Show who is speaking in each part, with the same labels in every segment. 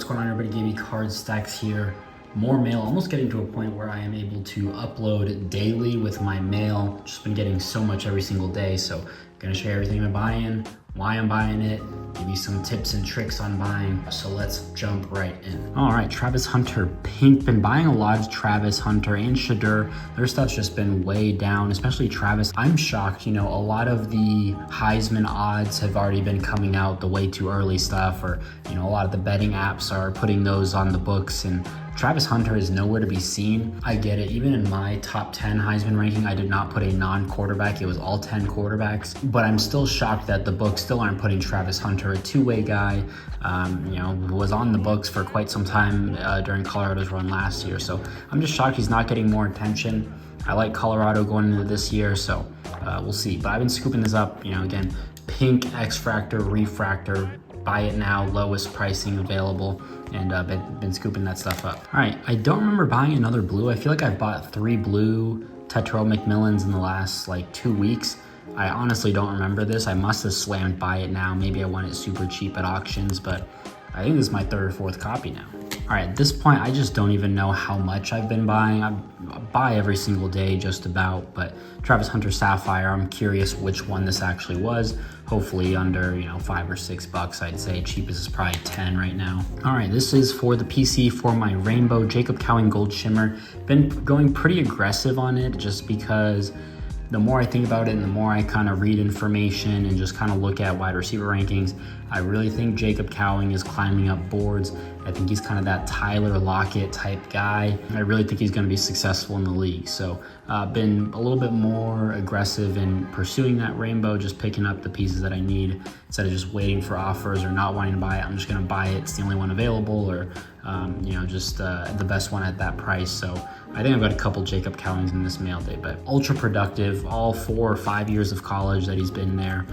Speaker 1: What's going on, everybody? Gaby Card Stacks here. More mail, almost getting to a point where I am able to upload daily with my mail. Just been getting so much every single day, so gonna share everything I'm buying, why I'm buying it, give you some tips and tricks on buying. So let's jump right in. All right, Travis Hunter Pink. Been buying a lot of Travis Hunter and Shadur. Their stuff's just been way down, especially Travis. I'm shocked, a lot of the Heisman odds have already been coming out, the way too early stuff, or a lot of the betting apps are putting those on the books, and Travis Hunter is nowhere to be seen. I get it. Even in my top 10 Heisman ranking, I did not put a non-quarterback. It was all 10 quarterbacks. But I'm still shocked that the books still aren't putting Travis Hunter, a two-way guy, was on the books for quite some time during Colorado's run last year. So I'm just shocked he's not getting more attention. I like Colorado going into this year, so we'll see. But I've been scooping this up, again, Pink, X-Fractor, Refractor. Buy it now, lowest pricing available, and been scooping that stuff up. All right, I don't remember buying another blue. I feel like I've bought 3 blue Tetro McMillans in the last 2 weeks. I honestly don't remember this. I must have slammed buy it now. Maybe I won it super cheap at auctions, but I think this is my 3rd or 4th copy now. All right, at this point, I just don't even know how much I've been buying. I buy every single day just about, but Travis Hunter Sapphire, I'm curious which one this actually was. Hopefully under, $5 or $6, I'd say. Cheapest is probably 10 right now. All right, this is for the PC for my Rainbow Jacob Cowing Gold Shimmer. Been going pretty aggressive on it just because the more I think about it and the more I kind of read information and just kind of look at wide receiver rankings, I really think Jacob Cowing is climbing up boards. I think he's kind of that Tyler Lockett type guy. I really think he's going to be successful in the league. So been a little bit more aggressive in pursuing that rainbow, just picking up the pieces that I need instead of just waiting for offers or not wanting to buy it. I'm just going to buy it. It's the only one available, or just the best one at that price. So I think I've got a couple Jacob Cowings in this mail day, but ultra productive, all 4 or 5 years of college that he's been there.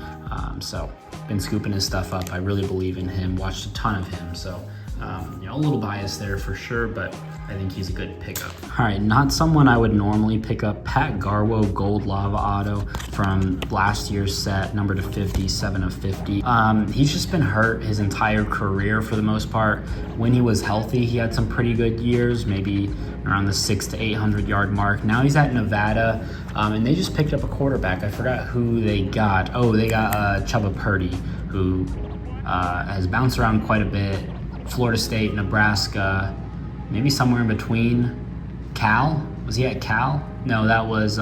Speaker 1: So been scooping his stuff up. I really believe in him, watched a ton of him. So a little bias there for sure, but I think he's a good pickup. All right, not someone I would normally pick up. Pat Garwo Gold Lava Auto from last year's set, number to 50, 7 of 50. He's just been hurt his entire career for the most part. When he was healthy, he had some pretty good years, maybe around the 600 to 800 yard mark. Now he's at Nevada, and they just picked up a quarterback. I forgot who they got. Oh, they got Chubba Purdy, who has bounced around quite a bit. Florida State, Nebraska, maybe somewhere in between. Cal? Was he at Cal? No, that was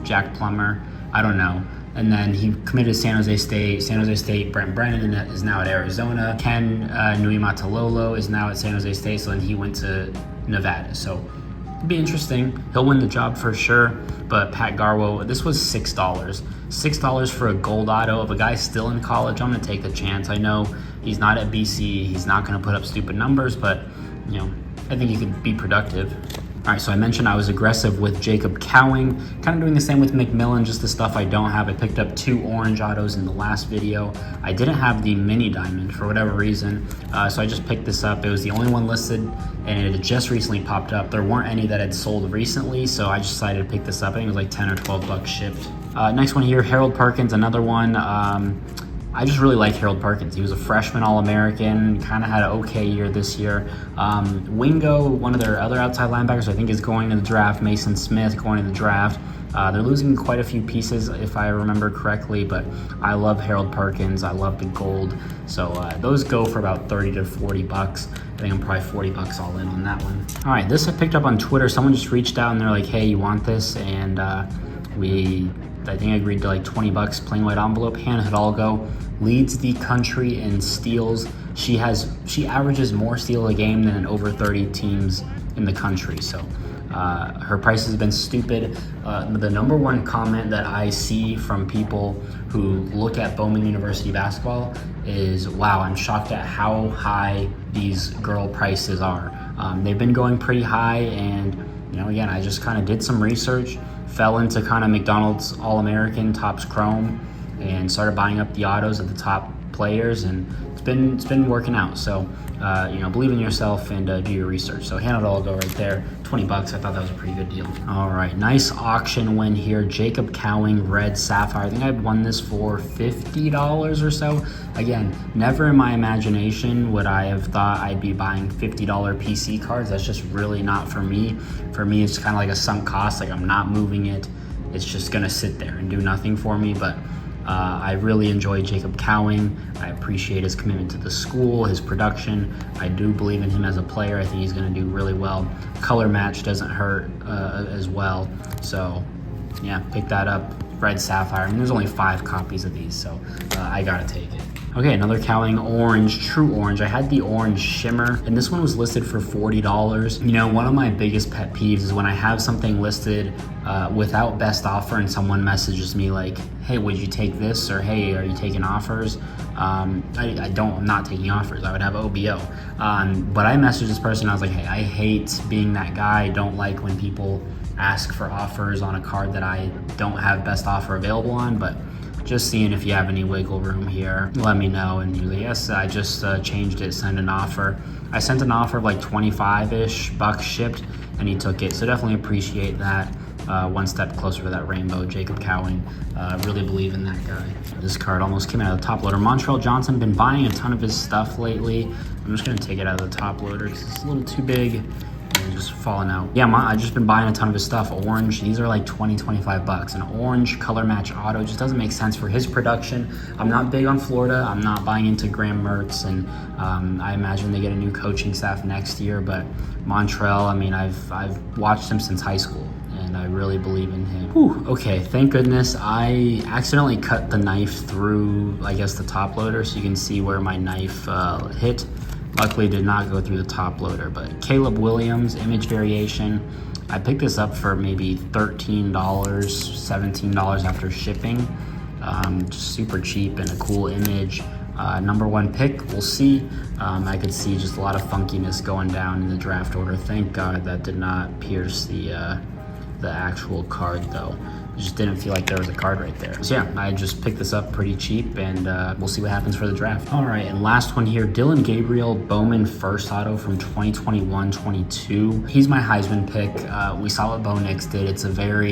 Speaker 1: Jack Plummer. I don't know. And then he committed to San Jose State. San Jose State, Brent Brennan is now at Arizona. Ken Nuimatalolo is now at San Jose State, so then he went to Nevada. So it'll be interesting. He'll win the job for sure. But Pat Garwo, this was $6. $6 for a gold auto of a guy still in college. I'm gonna take the chance. I know he's not at BC. He's not gonna put up stupid numbers, but I think he could be productive. All right, so I mentioned I was aggressive with Jacob Cowing, kind of doing the same with McMillan, just the stuff I don't have. I picked up 2 orange autos in the last video. I didn't have the mini diamond for whatever reason, so I just picked this up. It was the only one listed, and it had just recently popped up. There weren't any that had sold recently, so I just decided to pick this up. I think it was like 10 or 12 bucks shipped. Next one here, Harold Perkins, another one. I just really like Harold Perkins. He was a freshman All-American, kind of had an okay year this year. Wingo, one of their other outside linebackers, I think is going to the draft. Mason Smith going to the draft. They're losing quite a few pieces, if I remember correctly, but I love Harold Perkins. I love the gold. So those go for about 30 to 40 bucks. I think I'm probably 40 bucks all in on that one. All right, this I picked up on Twitter. Someone just reached out and they're like, hey, you want this? And I think I agreed to 20 bucks, plain white envelope. Hannah Hidalgo leads the country in steals. She averages more steals a game than in over 30 teams in the country. So her price has been stupid. The number one comment that I see from people who look at Bowman University basketball is, wow, I'm shocked at how high these girl prices are. They've been going pretty high, and again, I just kind of did some research, fell into kind of McDonald's All-American Topps Chrome, and started buying up the autos at the top players, and it's been working out. So you know, believe in yourself and do your research. So handle all go right there. 20 bucks. I thought that was a pretty good deal. All right, nice auction win here. Jacob Cowing, red sapphire. I think I won this for $50 or so. Again, never in my imagination would I have thought I'd be buying $50 PC cards. That's just really not for me. For me, it's kind of like a sunk cost. Like, I'm not moving it. It's just gonna sit there and do nothing for me. But I really enjoy Jacob Cowing. I appreciate his commitment to the school, his production. I do believe in him as a player. I think he's gonna do really well. Color match doesn't hurt as well. So yeah, pick that up. Red sapphire. I mean, there's only 5 copies of these, so I gotta take it. Okay, another Cowing orange, true orange. I had the orange shimmer, and this one was listed for $40. You know, one of my biggest pet peeves is when I have something listed without best offer and someone messages me like, hey, would you take this? Or hey, are you taking offers? I'm not taking offers. I would have OBO. But I messaged this person. I was like, hey, I hate being that guy. I don't like when people ask for offers on a card that I don't have best offer available on, but just seeing if you have any wiggle room here, let me know. And you're like, yes, I just changed it, send an offer. I sent an offer of like 25-ish bucks shipped, and he took it. So definitely appreciate that. One step closer to that rainbow. Jacob Cowing, really believe in that guy. This card almost came out of the top loader. Montreal Johnson, been buying a ton of his stuff lately. I'm just gonna take it out of the top loader because it's a little too big. Just falling out. Yeah, I've just been buying a ton of his stuff. Orange, these are like 20, 25 bucks. An orange color match auto just doesn't make sense for his production. I'm not big on Florida. I'm not buying into Graham Mertz, and I imagine they get a new coaching staff next year. But Montreal, I mean, I've watched him since high school, and I really believe in him. Whew, okay, thank goodness. I accidentally cut the knife through, I guess, the top loader, so you can see where my knife hit. Luckily did not go through the top loader. But Caleb Williams, image variation. I picked this up for maybe $13, $17 after shipping. Just super cheap and a cool image. Number 1 pick, we'll see. I could see just a lot of funkiness going down in the draft order. Thank God that did not pierce the actual card though. It just didn't feel like there was a card right there. So yeah, I just picked this up pretty cheap, and we'll see what happens for the draft. All right, and last one here, Dylan Gabriel, Bowman first auto from 2021-22. He's my Heisman pick. We saw what Bo Nix did. It's a very,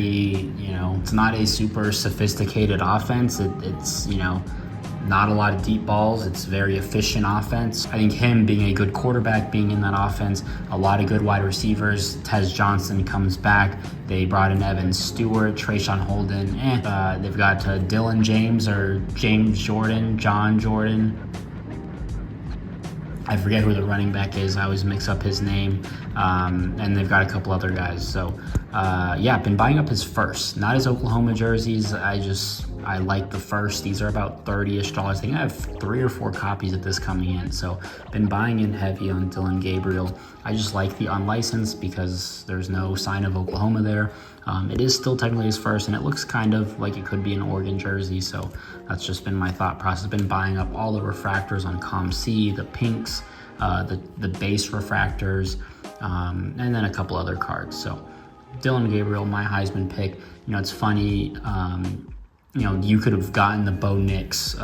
Speaker 1: you know, it's not a super sophisticated offense. It's, you know, not a lot of deep balls. It's very efficient offense. I think him being a good quarterback, being in that offense, a lot of good wide receivers. Tez Johnson comes back. They brought in Evan Stewart, Trayshawn Holden. They've got Dylan James or James Jordan, John Jordan. I forget who the running back is. I always mix up his name. And they've got a couple other guys. So yeah, been buying up his first, not his Oklahoma jerseys. I like the first. These are about $30-ish. I think I have 3 or 4 copies of this coming in. So been buying in heavy on Dylan Gabriel. I just like the unlicensed because there's no sign of Oklahoma there. It is still technically his first, and it looks kind of like it could be an Oregon jersey. So that's just been my thought process. Been buying up all the refractors on ComC, the pinks, the base refractors, and then a couple other cards. So Dylan Gabriel, my Heisman pick. You know, it's funny. You know, you could have gotten the Bo Nix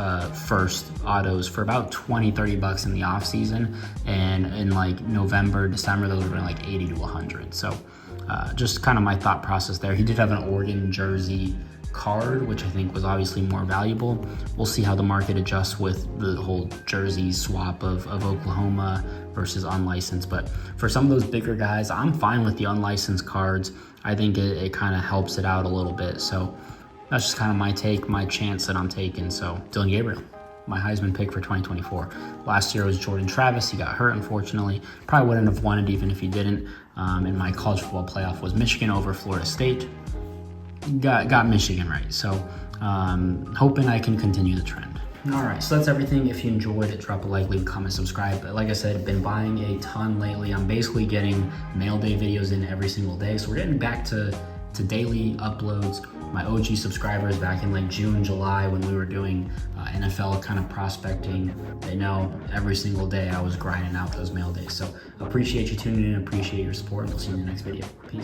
Speaker 1: first autos for about 20, 30 bucks in the off season, and in like November, December, those were like 80 to 100. So just kind of my thought process there. He did have an Oregon jersey card, which I think was obviously more valuable. We'll see how the market adjusts with the whole jersey swap of Oklahoma versus unlicensed. But for some of those bigger guys, I'm fine with the unlicensed cards. I think it kind of helps it out a little bit. So that's just kind of my take, my chance that I'm taking. So Dylan Gabriel, my Heisman pick for 2024. Last year was Jordan Travis. He got hurt, unfortunately. Probably wouldn't have won it even if he didn't. And my college football playoff was Michigan over Florida State. Got Michigan right. So hoping I can continue the trend. All right, so that's everything. If you enjoyed it, drop a like, leave a comment, subscribe. But like I said, I've been buying a ton lately. I'm basically getting mail day videos in every single day. So we're getting back to daily uploads. My OG subscribers back in like June, July, when we were doing NFL kind of prospecting, they know every single day I was grinding out those mail days. So appreciate you tuning in, appreciate your support, and we'll see you in the next video. Peace.